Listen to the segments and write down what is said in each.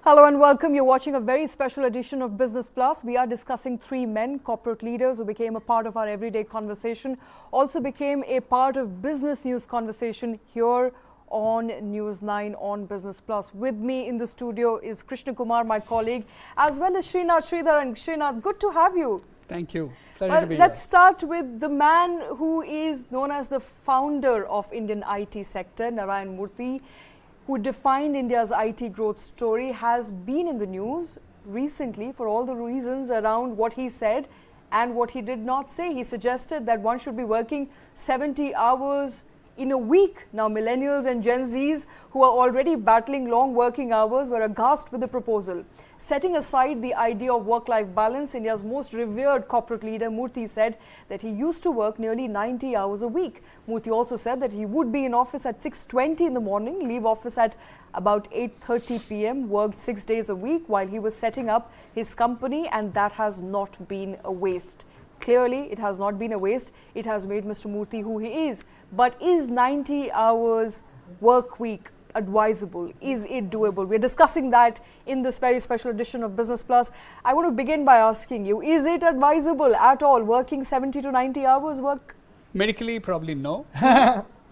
Hello and welcome. You're watching a very special edition of Business Plus. We are discussing three men, corporate leaders who became a part of our everyday conversation, also became a part of business news conversation here on News9 on Business Plus. With me in the studio is Krishna Kumar, my colleague, as well as Srinath Sridhar. And Srinath, good to have you. Thank you. Pleasure to be let's here. start with the man who is known as the founder of Indian IT sector, Narayana Murthy, who defined India's IT growth story, has been in the news recently for all the reasons around what he said and what he did not say. He suggested that one should be working 70 hours in a week. Now, millennials and Gen Zs who are already battling long working hours were aghast with the proposal. Setting aside the idea of work-life balance, India's most revered corporate leader, Murthy, said that he used to work nearly 90 hours a week. Murthy also said that he would be in office at 6:20 in the morning, leave office at about 8:30 p.m., worked 6 days a week while he was setting up his company, and that has not been a waste. Clearly, it has not been a waste. It has made Mr. Murthy who he is. But is 90 hours work week advisable? Is it doable? We're discussing that in this very special edition of Business Plus. I want to begin by asking you, is it advisable at all working 70 to 90 hours work? Medically, probably no.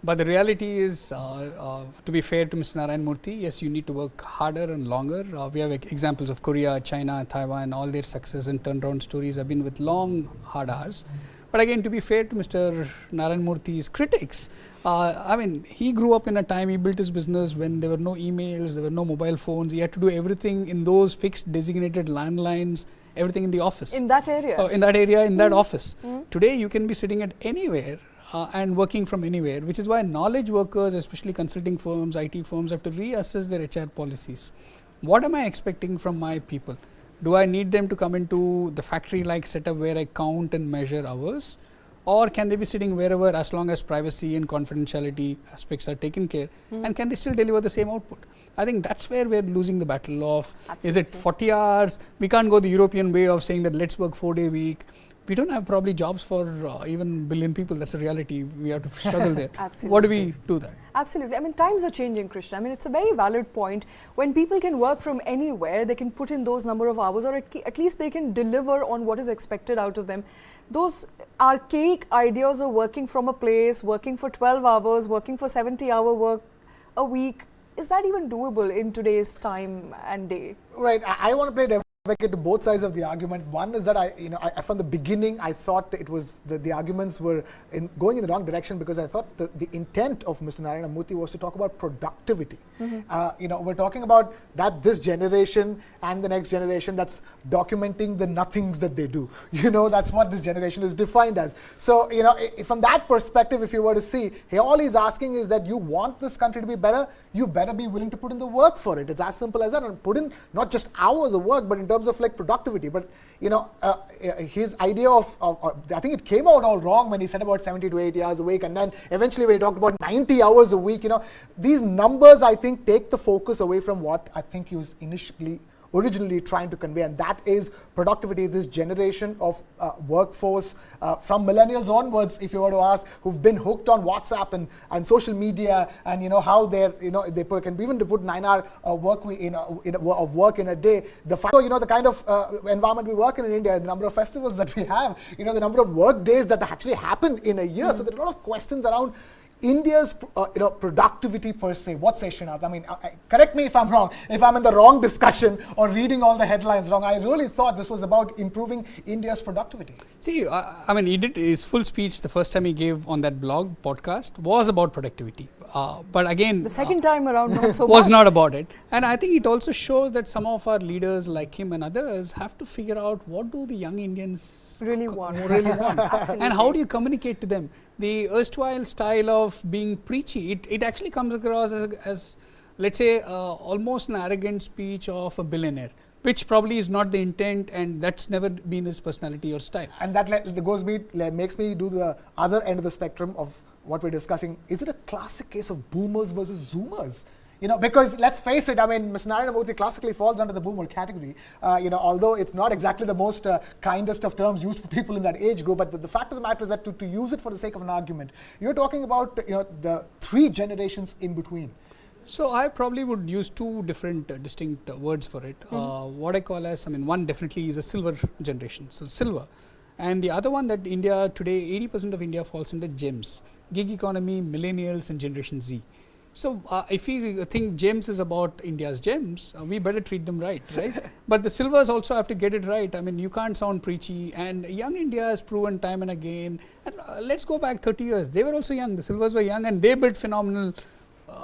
But the reality is, to be fair to Mr. Narayana Murthy, yes, you need to work harder and longer. We have examples of Korea, China, Taiwan, all their success and turnaround stories have been with long, hard hours. But again, to be fair to Mr. Narayana Murthy's critics, I mean, he grew up in a time, he built his business when there were no emails, there were no mobile phones. He had to do everything in those fixed designated landlines, everything in the office. In that area? In that office. Today, you can be sitting at anywhere and working from anywhere, which is why knowledge workers, especially consulting firms, IT firms, have to reassess their HR policies. What am I expecting from my people? Do I need them to come into the factory-like setup where I count and measure hours? Or can they be sitting wherever as long as privacy and confidentiality aspects are taken care? And can they still deliver the same output? I think that's where we're losing the battle of, is it 40 hours? We can't go the European way of saying that let's work 4-day week. We don't have probably jobs for even billion people. That's a reality. We have to struggle there. Absolutely. What do we do that? Absolutely. I mean, times are changing, Krishna. I mean, it's a very valid point. When people can work from anywhere, they can put in those number of hours, or at least they can deliver on what is expected out of them. Those archaic ideas of working from a place, working for 12 hours, working for 70-hour work a week, is that even doable in today's time and day? Right. I want to play the advocate to both sides of the argument. One is that I from the beginning I thought it was the arguments were going in the wrong direction, because I thought the intent of Mr. Narayana Murthy was to talk about productivity. We're talking about that this generation and the next generation that's documenting the nothings that they do. That's what this generation is defined as. So from that perspective, if you were to see, all he's asking is that you want this country to be better, you better be willing to put in the work for it. It's as simple as that, and put in not just hours of work, but in terms of like productivity. But his idea of I think it came out all wrong when he said about 70 to 80 hours a week, and then eventually when he talked about 90 hours a week, these numbers I think take the focus away from what I think he was originally trying to convey, and that is productivity. This generation of workforce from millennials onwards, if you were to ask, who've been hooked on WhatsApp and social media, and how they can even put 9-hour work of work in a day. The kind of environment we work in India, the number of festivals that we have, the number of work days that actually happen in a year. So there are a lot of questions around India's productivity per se. What say, Srinath? I mean, correct me if I'm wrong, if I'm in the wrong discussion or reading all the headlines wrong. I really thought this was about improving India's productivity. See, I mean, he did his full speech the first time he gave on that blog podcast was about productivity. But again, the second time around not so was much. not about it. And I think it also shows that some of our leaders like him and others have to figure out what do the young Indians really want. And how do you communicate to them? The erstwhile style of being preachy, it actually comes across as let's say, almost an arrogant speech of a billionaire, which probably is not the intent, and that's never been his personality or style. And that makes me do the other end of the spectrum of what we're discussing. Is it a classic case of boomers versus zoomers? Because let's face it, I mean, Mr. Narayana Murthy classically falls under the boomer category, although it's not exactly the most kindest of terms used for people in that age group. But the fact of the matter is that to use it for the sake of an argument, you're talking about, the 3 generations in between. So I probably would use two different distinct words for it. What I call as, one definitely is a silver generation, so silver. And the other one that India today, 80% of India falls under gems, gig economy, millennials and Generation Z. So if we think gems is about India's gems, we better treat them right? But the silvers also have to get it right. You can't sound preachy, and young India has proven time and again. And let's go back 30 years. They were also young. The silvers were young, and they built phenomenal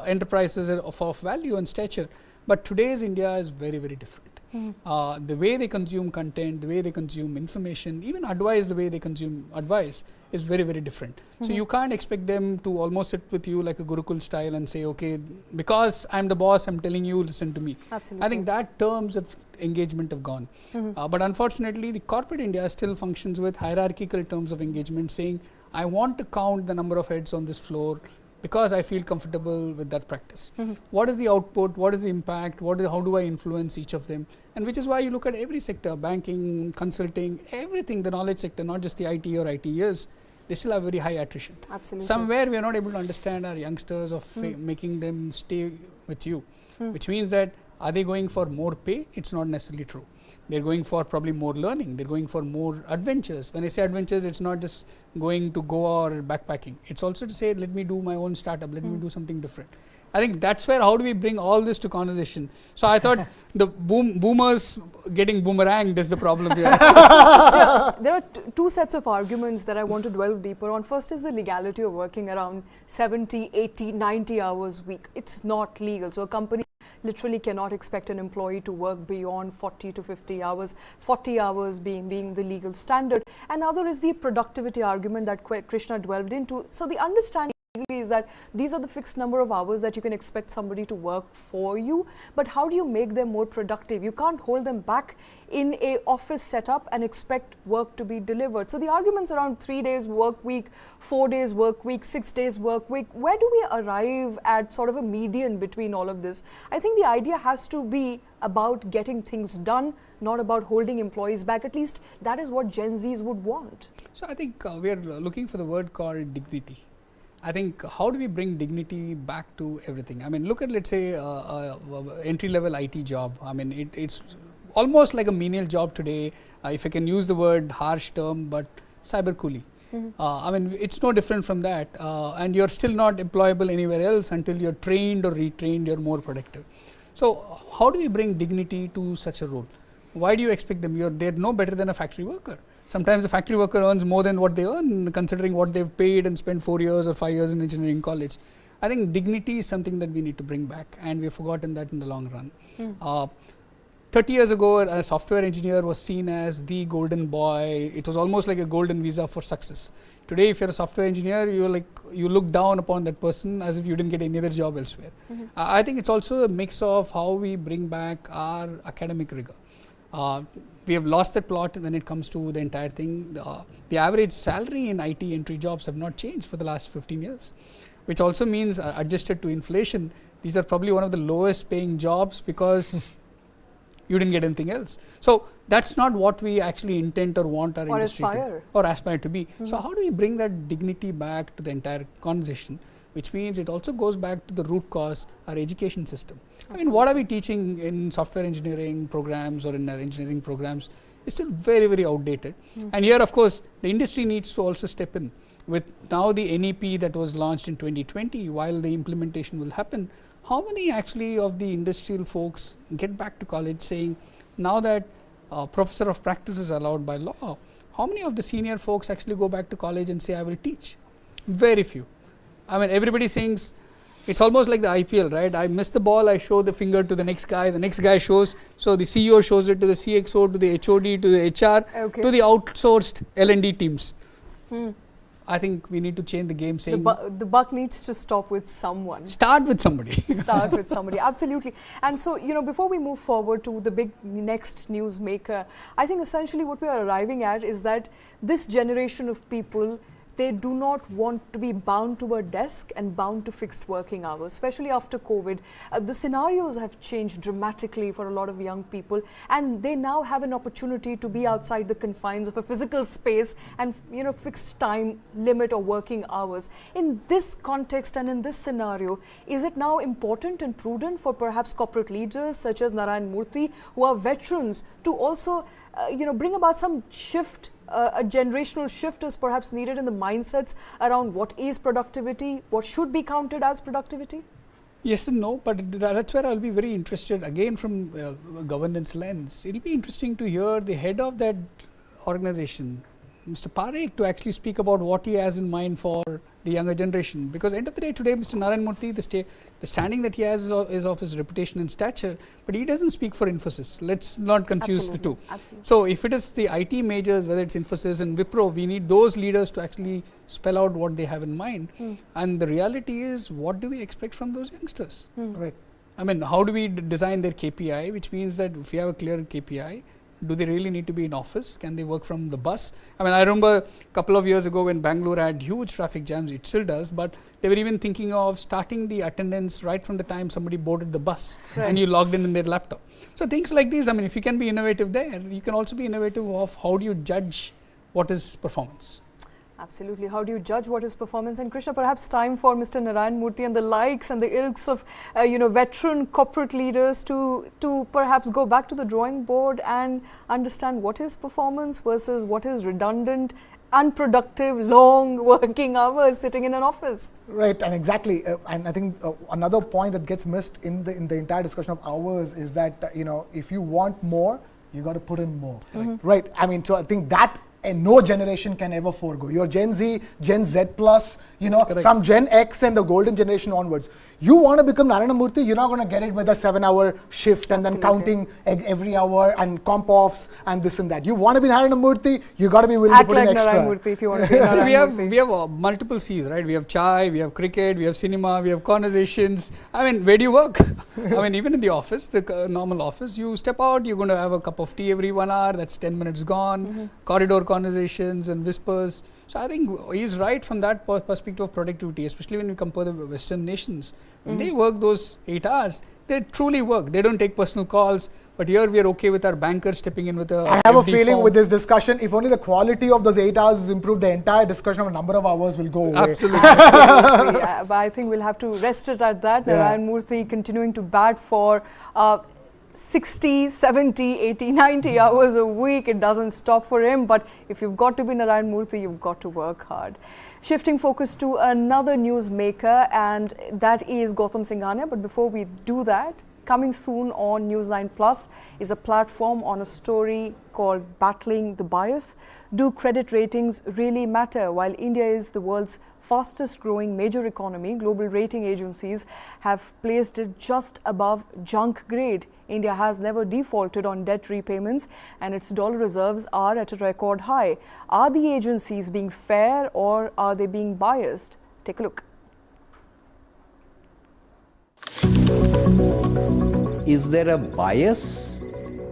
enterprises of value and stature. But today's India is very, very different. The way they consume content, the way they consume information, even advice, the way they consume advice is very, very different. So you can't expect them to almost sit with you like a Gurukul style and say, okay, because I'm the boss, I'm telling you, listen to me. Absolutely. I think that terms of engagement have gone. But unfortunately, the corporate India still functions with hierarchical terms of engagement, saying, I want to count the number of heads on this floor because I feel comfortable with that practice. What is the output? What is the impact? How do I influence each of them? And which is why you look at every sector, banking, consulting, everything, the knowledge sector, not just the IT or IT years, they still have very high attrition. Absolutely. Somewhere we are not able to understand our youngsters of making them stay with you, which means that are they going for more pay? It's not necessarily true. They're going for probably more learning. They're going for more adventures. When I say adventures, it's not just going to Goa or backpacking. It's also to say, let me do my own startup. Let me do something different. I think that's where, how do we bring all this to conversation? So I thought the boomers getting boomeranged is the problem here. There are two sets of arguments that I want to dwell deeper on. First is the legality of working around 70, 80, 90 hours a week. It's not legal. So a company literally cannot expect an employee to work beyond 40 to 50 hours, 40 hours being the legal standard. And other is the productivity argument that Krishna delved into. So the understanding is that these are the fixed number of hours that you can expect somebody to work for you, but how do you make them more productive? You can't hold them back in a office setup and expect work to be delivered. So the arguments around 3 days work week, 4 days work week, 6 days work week, where do we arrive at sort of a median between all of this? I think the idea has to be about getting things done, not about holding employees back. At least that is what Gen Zs would want. So I think we are looking for the word called dignity. I think how do we bring dignity back to everything? Look at, let's say, entry-level IT job. It's almost like a menial job today, if I can use the word harsh term, but cyber coolie. It's no different from that, and you're still not employable anywhere else until you're trained or retrained, you're more productive. So how do we bring dignity to such a role? Why do you expect them? They're no better than a factory worker. Sometimes the factory worker earns more than what they earn, considering what they've paid and spent 4 years or 5 years in engineering college. I think dignity is something that we need to bring back, and we've forgotten that in the long run. 30 years ago, a software engineer was seen as the golden boy. It was almost like a golden visa for success. Today, if you're a software engineer, you look down upon that person as if you didn't get any other job elsewhere. I think it's also a mix of how we bring back our academic rigor. We have lost that plot when it comes to the entire thing. The average salary in IT entry jobs have not changed for the last 15 years, which also means adjusted to inflation, these are probably one of the lowest paying jobs because you didn't get anything else. So that's not what we actually intend or want our industry to aspire to be. So how do we bring that dignity back to the entire conversation? Which means it also goes back to the root cause, our education system. Absolutely. What are we teaching in software engineering programs or in our engineering programs is still very, very outdated. And here, of course, the industry needs to also step in. With now the NEP that was launched in 2020, while the implementation will happen, how many actually of the industrial folks get back to college saying, now that professor of practice is allowed by law, how many of the senior folks actually go back to college and say, I will teach? Very few. Everybody sings, it's almost like the IPL, right? I miss the ball, I show the finger to the next guy shows, so the CEO shows it to the CXO, to the HOD, to the HR, to the outsourced L&D teams. I think we need to change the game saying... The buck needs to stop with someone. Start with somebody. Start with somebody, absolutely. And so, before we move forward to the big next newsmaker, I think essentially what we are arriving at is that this generation of people they do not want to be bound to a desk and bound to fixed working hours, especially after COVID. The scenarios have changed dramatically for a lot of young people, and they now have an opportunity to be outside the confines of a physical space and, you know, fixed time limit or working hours. In this context and in this scenario, is it now important and prudent for perhaps corporate leaders such as Narayana Murthy, who are veterans, to also bring about some shift, a generational shift is perhaps needed in the mindsets around what is productivity, what should be counted as productivity? Yes and no, but that's where I'll be very interested, again from governance lens. It'll be interesting to hear the head of that organization, Mr. Parekh, to actually speak about what he has in mind for the younger generation. Because end of the day, today, Mr. Narayana Murthy, the standing that he has is of his reputation and stature, but he doesn't speak for Infosys. Let's not confuse the two. Absolutely. So if it is the IT majors, whether it's Infosys and Wipro, we need those leaders to actually spell out what they have in mind. And the reality is, what do we expect from those youngsters? Right. I mean, how do we design their KPI, which means that if you have a clear KPI, do they really need to be in office? Can they work from the bus? I mean, I remember a couple of years ago when Bangalore had huge traffic jams, it still does, but they were even thinking of starting the attendance right from the time somebody boarded the bus and you logged in their laptop. So things like these, I mean, if you can be innovative there, you can also be innovative of how do you judge what is performance. Absolutely. How do you judge what is performance? And Krishna, perhaps time for Mr. Narayana Murthy and the likes and the ilks of veteran corporate leaders to perhaps go back to the drawing board and understand what is performance versus what is redundant, unproductive, long working hours sitting in an office. Right, and exactly, and I think another point that gets missed in the entire discussion of hours is that if you want more, you got to put in more. Right. I mean, so I think that. And no generation can ever forego. Your Gen Z, Gen Z plus, from Gen X and the golden generation onwards. You want to become Narayana Murthy, you're not going to get it with a 7-hour shift and then counting every hour and comp offs and this and that. You want to be Narayana Murthy, you got to be willing to put in extra. Narayana Murthy if you want to be Narayana Murthy. We have multiple C's, right? We have chai, we have cricket, we have cinema, we have conversations. I mean, where do you work? I mean, even in the office, the normal office, you step out, you're going to have a cup of tea every 1 hour, that's 10 minutes gone, corridor conversations and whispers. So I think he's right from that perspective of productivity, especially when we compare the Western nations. When they work those 8 hours, they truly work. They don't take personal calls. But here we are okay with our banker stepping in with a I have FD a feeling form. with this discussion, if only the quality of those 8 hours is improved, the entire discussion of a number of hours will go away. Absolutely. Absolutely. But I think we'll have to rest it at that. Yeah. Narayana Murthy continuing to bat for 60, 70, 80, 90 hours a week. It doesn't stop for him. But if you've got to be Narayana Murthy, you've got to work hard. Shifting focus to another newsmaker, and that is Gautam Singhania. But before we do that, coming soon on News9 Plus is a platform on a story called Battling the Bias. Do credit ratings really matter? While India is the world's fastest growing major economy, global rating agencies have placed it just above junk grade. India has never defaulted on debt repayments and its dollar reserves are at a record high. Are the agencies being fair or are they being biased? Take a look. Is there a bias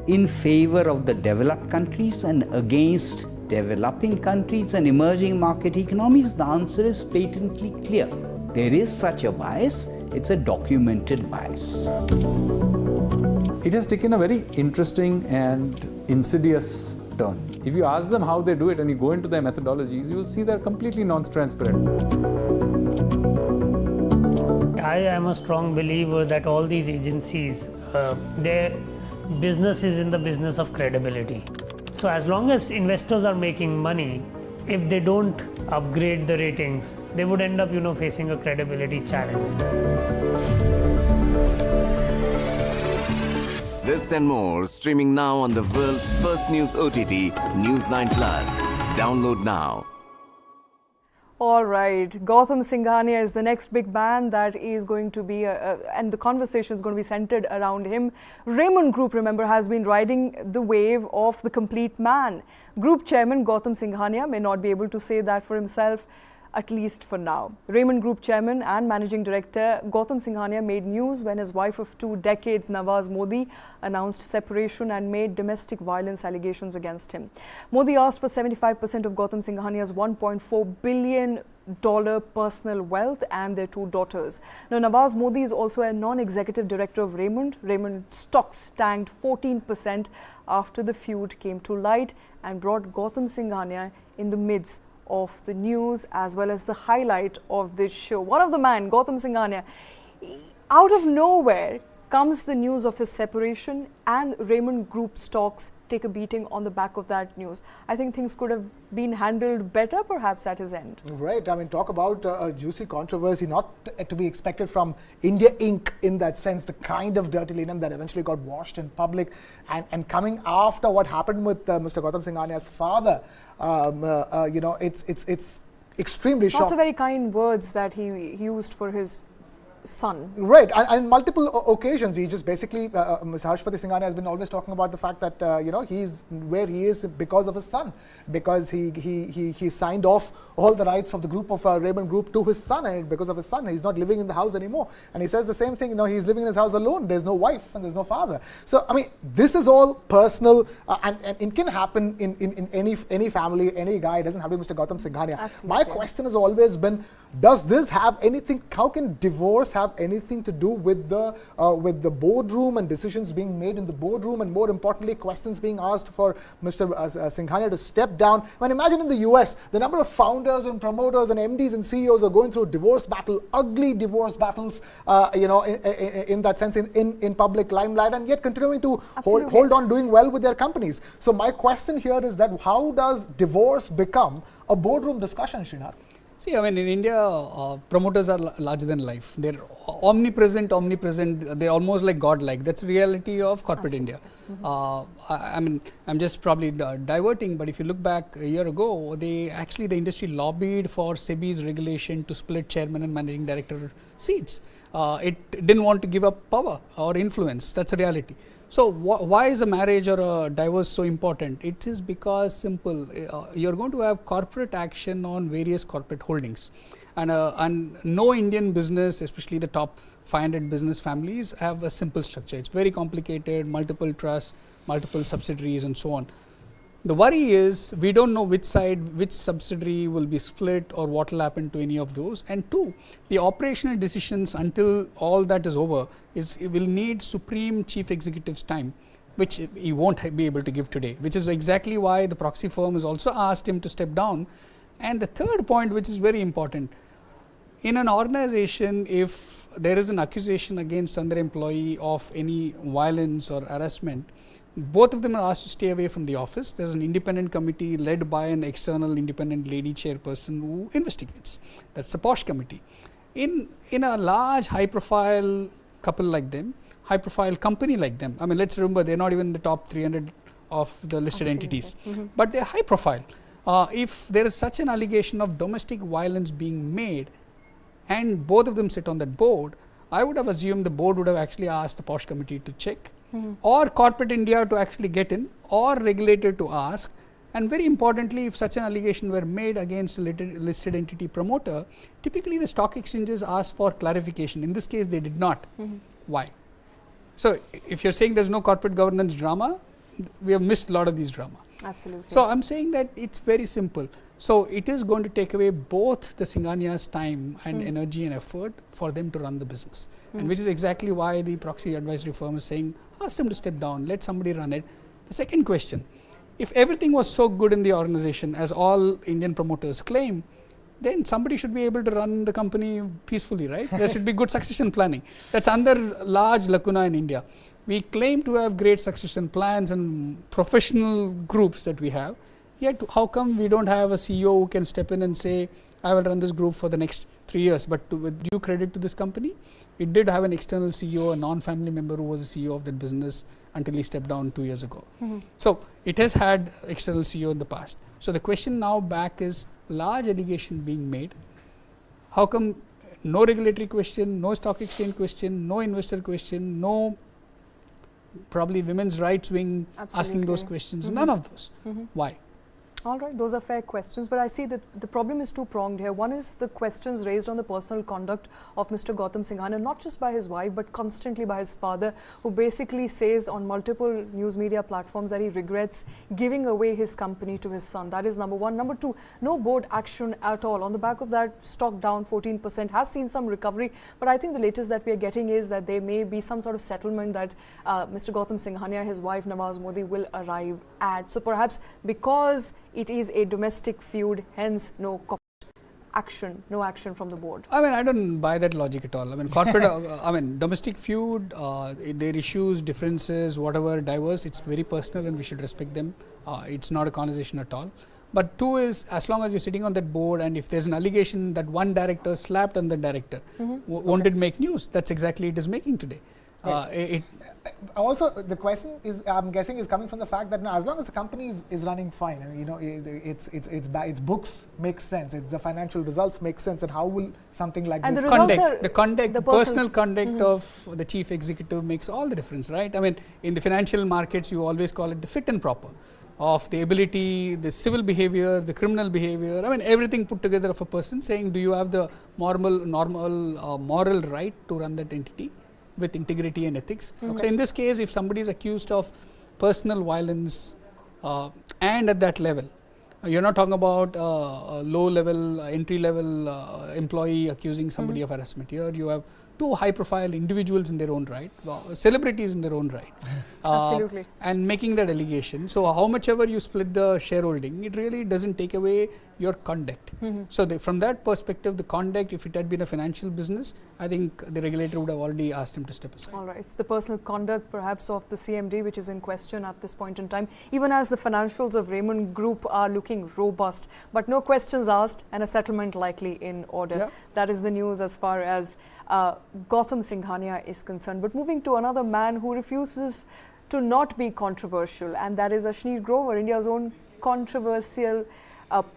in favor of the developed countries and against developing countries and emerging market economies? The answer is patently clear. There is such a bias. It's a documented bias. It has taken a very interesting and insidious turn. If you ask them how they do it and you go into their methodologies, you will see they're completely non-transparent. I am a strong believer that all these agencies, their business is in the business of credibility. So as long as investors are making money, if they don't upgrade the ratings, they would end up, facing a credibility challenge. This and more streaming now on the world's first news OTT, News9 Plus. Download now. All right, Gautam Singhania is the next big man that is going to be, and the conversation is going to be centered around him. Raymond Group, remember, has been riding the wave of the complete man. Group chairman Gautam Singhania may not be able to say that for himself. at least for now. Raymond Group Chairman and Managing Director Gautam Singhania made news when his wife of 2 decades, Nawaz Modi, announced separation and made domestic violence allegations against him. Modi asked for 75% of Gautam Singhania's $1.4 billion personal wealth and their 2 daughters. Now, Nawaz Modi is also a non-executive director of Raymond. Raymond stocks tanked 14% after the feud came to light and brought Gautam Singhania in the midst of the news as well as the highlight of this show. One of the man, Gautam Singhania, out of nowhere comes the news of his separation, and Raymond Group stocks take a beating on the back of that news. I think things could have been handled better perhaps at his end. Right. I mean, talk about a juicy controversy, not to be expected from India Inc. in that sense, the kind of dirty linen that eventually got washed in public, and coming after what happened with Mr. Gautam Singhania's father. You know, it's extremely shocking. Lots of very kind words that he used for his son. Right, and multiple occasions he just basically, Mr. Harshpati Singhania has been always talking about the fact that you know, he's where he is because of his son, because he signed off all the rights of the group of Raymond Group to his son, and because of his son he's not living in the house anymore. And he says the same thing, you know, he's living in his house alone. There's no wife and there's no father. So I mean, this is all personal, and it can happen in any family, any guy. It doesn't have to be Mr. Gautam Singhania. Absolutely. My question has always been, does this have anything, how can divorce have anything to do with the boardroom and decisions being made in the boardroom, and more importantly, questions being asked for Mr. Singhania to step down? I mean, imagine in the US, the number of founders and promoters and MDs and CEOs are going through divorce battle, ugly divorce battles, you know, in that sense, in public limelight, and yet continuing to hold on, doing well with their companies. So my question here is that how does divorce become a boardroom discussion, Srinath? See, I mean, in India, promoters are larger than life. They're omnipresent, they're almost like godlike. That's the reality of corporate India. I mean, I'm just probably diverting, but if you look back a year ago, the industry lobbied for SEBI's regulation to split chairman and managing director seats. It didn't want to give up power or influence. That's a reality. So why is a marriage or a divorce so important? It is because simple, you're going to have corporate action on various corporate holdings, and no Indian business, especially the top 500 business families, have a simple structure. It's very complicated, multiple trusts, multiple subsidiaries and so on. The worry is we don't know which subsidiary will be split or what will happen to any of those. And 2, the operational decisions until all that is over will need supreme chief executive's time, which he won't be able to give today, which is exactly why the proxy firm has also asked him to step down. And the third point, which is very important, in an organization, if there is an accusation against another employee of any violence or harassment, both of them are asked to stay away from the office. There's an independent committee led by an external independent lady chairperson who investigates. That's the POSH committee. In a large high-profile couple like them, high-profile company like them, I mean, let's remember they're not even in the top 300 of the listed entities, but they're high-profile. If there is such an allegation of domestic violence being made, and both of them sit on that board, I would have assumed the board would have actually asked the POSH committee to check, or corporate India to actually get in, or regulator to ask. And very importantly, if such an allegation were made against a listed entity promoter, typically the stock exchanges ask for clarification. In this case, they did not. Why? So if you're saying there's no corporate governance drama, we have missed a lot of these drama. Absolutely. So I'm saying that it's very simple. So it is going to take away both the Singhania's time and energy and effort for them to run the business, and which is exactly why the proxy advisory firm is saying, ask them to step down, let somebody run it. The second question, if everything was so good in the organization as all Indian promoters claim, then somebody should be able to run the company peacefully, right? There should be good succession planning. That's another large lacuna in India. We claim to have great succession plans and professional groups that we have. Yet, how come we don't have a CEO who can step in and say, I will run this group for the next 3 years? But with due credit to this company, it did have an external CEO, a non-family member who was the CEO of that business until he stepped down 2 years ago. So it has had external CEO in the past. So the question now back is, large allegation being made, how come no regulatory question, no stock exchange question, no investor question, no probably women's rights wing asking those questions, none of those. Why? All right, those are fair questions, but I see that the problem is two-pronged here. One is the questions raised on the personal conduct of Mr. Gautam Singhania, not just by his wife, but constantly by his father, who basically says on multiple news media platforms that he regrets giving away his company to his son. That is number one. Number two, no board action at all. On the back of that, stock down 14%, has seen some recovery, but I think the latest that we are getting is that there may be some sort of settlement that Mr. Gautam Singhania, his wife Nawaz Modi, will arrive at. So perhaps because it is a domestic feud, hence no action, no action from the board. I mean, I don't buy that logic at all. I mean, corporate, I mean, domestic feud, their issues, differences, whatever, diverse, it's very personal and we should respect them. It's not a conversation at all. But two is, as long as you're sitting on that board and if there's an allegation that one director slapped on the director, won't it make news? That's exactly it is making today. Also, the question is, I'm guessing, is coming from the fact that now, as long as the company is running fine, I mean, its books make sense, the financial results make sense, and how will something like and this? The personal conduct of the chief executive makes all the difference, right? I mean, in the financial markets, you always call it the fit and proper of the ability, the civil behavior, the criminal behavior. I mean, everything put together of a person saying, do you have the moral right to run that entity with integrity and ethics. So in this case, if somebody is accused of personal violence and at that level, you're not talking about a low level, entry level employee accusing somebody of harassment. Here you have two high profile individuals in their own right, celebrities in their own right. Absolutely. And making that allegation. So how much ever you split the shareholding, it really doesn't take away your conduct. So from that perspective, the conduct, if it had been a financial business, I think the regulator would have already asked him to step aside. All right, it's the personal conduct perhaps of the CMD which is in question at this point in time, even as the financials of Raymond Group are looking robust, but no questions asked and a settlement likely in order. Yeah. That is the news as far as Gautam Singhania is concerned. But moving to another man who refuses to not be controversial, and that is Ashneer Grover, India's own controversial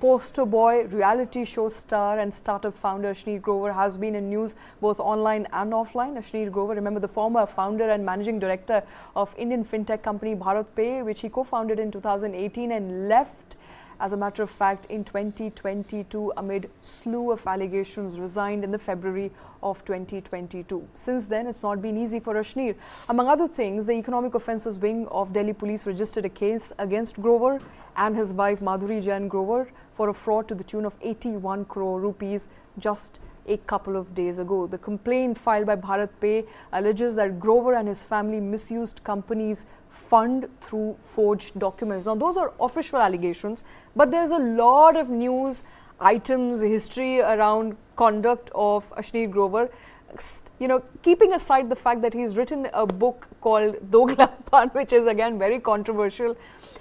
poster boy, reality show star and startup founder. Ashneer Grover has been in news both online and offline. Ashneer Grover, remember, the former founder and managing director of Indian fintech company BharatPe, which he co-founded in 2018 and left, as a matter of fact, in 2022 amid slew of allegations, resigned in the February of 2022. Since then, it's not been easy for Ashneer. Among other things, the Economic Offences Wing of Delhi Police registered a case against Grover and his wife Madhuri Jain Grover for a fraud to the tune of 81 crore rupees just a couple of days ago. The complaint filed by BharatPe alleges that Grover and his family misused companies' fund through forged documents. Now, those are official allegations, but there's a lot of news items, history around conduct of Ashneer Grover. You know, keeping aside the fact that he's written a book called Doglapan, which is again very controversial,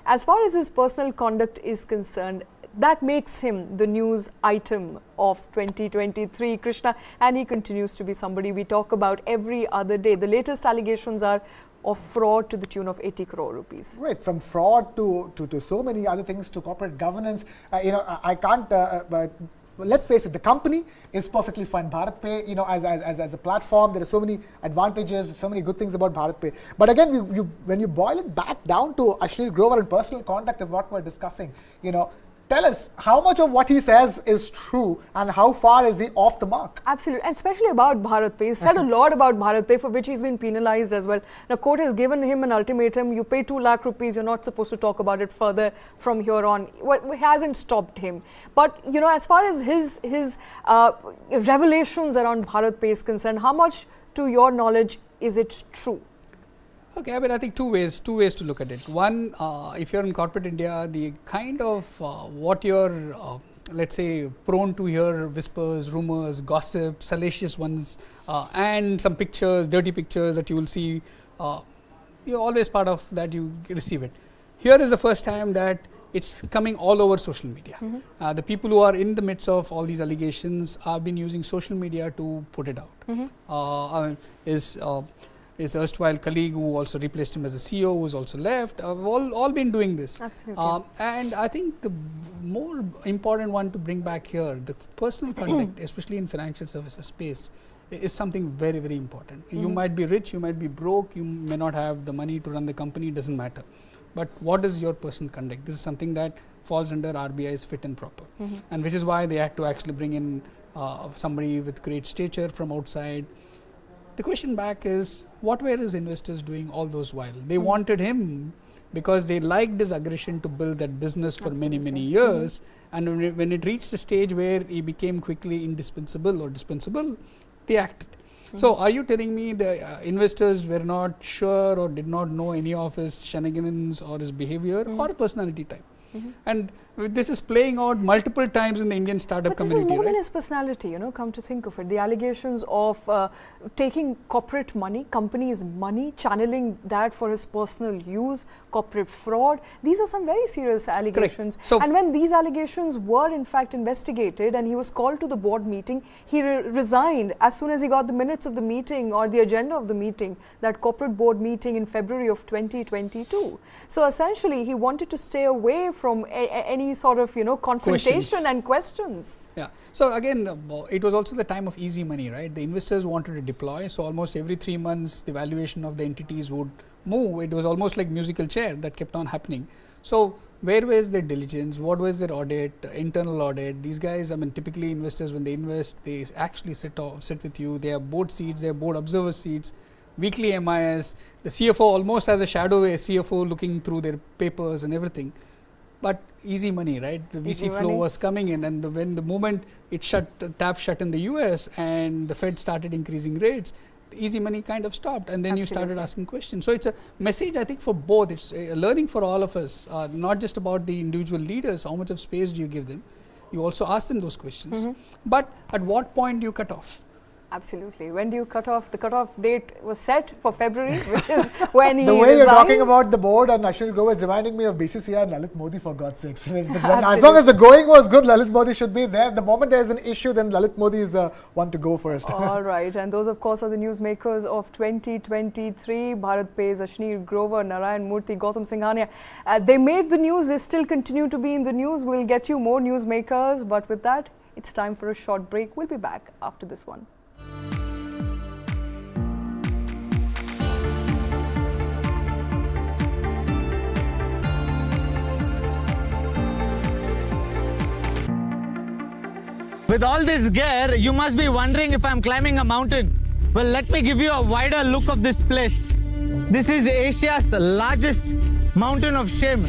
as far as his personal conduct is concerned, that makes him the news item of 2023, Krishna, and he continues to be somebody we talk about every other day. The latest allegations are of fraud to the tune of 80 crore rupees. Right, from fraud to so many other things, to corporate governance. You know, I can't. But let's face it, the company is perfectly fine. BharatPe, you know, as a platform, there are so many advantages, so many good things about BharatPe. But again, when you boil it back down to Ashneer Grover and personal conduct of what we're discussing, you know, tell us how much of what he says is true and how far is he off the mark? Absolutely, and especially about BharatPe. He's said a lot about BharatPe, for which he's been penalized as well. Now, court has given him an ultimatum. You pay 2 lakh rupees, you're not supposed to talk about it further from here on. It hasn't stopped him. But, you know, as far as his revelations around BharatPe is concerned, how much, to your knowledge, is it true? Okay, I mean, I think two ways to look at it. One, if you're in corporate India, the kind of what you're, let's say, prone to hear whispers, rumors, gossip, salacious ones, and some pictures, dirty pictures that you will see, you're always part of that, you receive it. Here is the first time that it's coming all over social media. The people who are in the midst of all these allegations have been using social media to put it out. His erstwhile colleague who also replaced him as the CEO, who's also left, have all been doing this. Absolutely. And I think the more important one to bring back here, the personal conduct, especially in financial services space, is something very, very important. You might be rich, you might be broke, you may not have the money to run the company, it doesn't matter. but what is your personal conduct? This is something that falls under RBI's fit and proper, and which is why they had to actually bring in somebody with great stature from outside. The question back is, what were his investors doing all those while? They wanted him because they liked his aggression to build that business for many years, and when it reached a stage where he became quickly indispensable or dispensable, they acted. So are you telling me the investors were not sure or did not know any of his shenanigans or his behavior or personality type? And this is playing out multiple times in the Indian startup but community. This is more right? than his personality, you know, come to think of it. The allegations of taking corporate money, companies' money, channeling that for his personal use, corporate fraud. These are some very serious allegations. So and when these allegations were in fact investigated and he was called to the board meeting, he resigned as soon as he got the minutes of the meeting or the agenda of the meeting, that corporate board meeting in February of 2022. So essentially he wanted to stay away from any sort of, you know, confrontation and questions. Yeah. So again, it was also the time of easy money, right? The investors wanted to deploy. So almost every 3 months, the valuation of the entities would move. It was almost like musical chair that kept on happening. So where was their diligence? What was their audit, internal audit? These guys, I mean, typically investors, when they invest, they actually sit with you. They have board seats, they have board observer seats, weekly MIS. The CFO almost has a shadow CFO looking through their papers and everything. But easy money, right? The VC flow was coming in, and when the moment it tap shut in the US and the Fed started increasing rates, the easy money kind of stopped, and then you started asking questions. So it's a message, I think, for both. It's a learning for all of us, not just about the individual leaders. How much of space do you give them? You also ask them those questions. But at what point do you cut off? Absolutely. When do you cut off? The cutoff date was set for February, which is when he The way resigned. you're talking about the board and Ashneer Grover is reminding me of BCCI and Lalit Modi, for God's sakes. As long as the going was good, Lalit Modi should be there. The moment there's an issue, then Lalit Modi is the one to go first. All right. And those, of course, are the newsmakers of 2023. BharatPe's Ashneer Grover, Narayana Murthy, Gautam Singhania. They made the news. They still continue to be in the news. We'll get you more newsmakers. But with that, it's time for a short break. We'll be back after this one. With all this gear, you must be wondering if I'm climbing a mountain. Well, let me give you a wider look of this place. This is Asia's largest mountain of shame.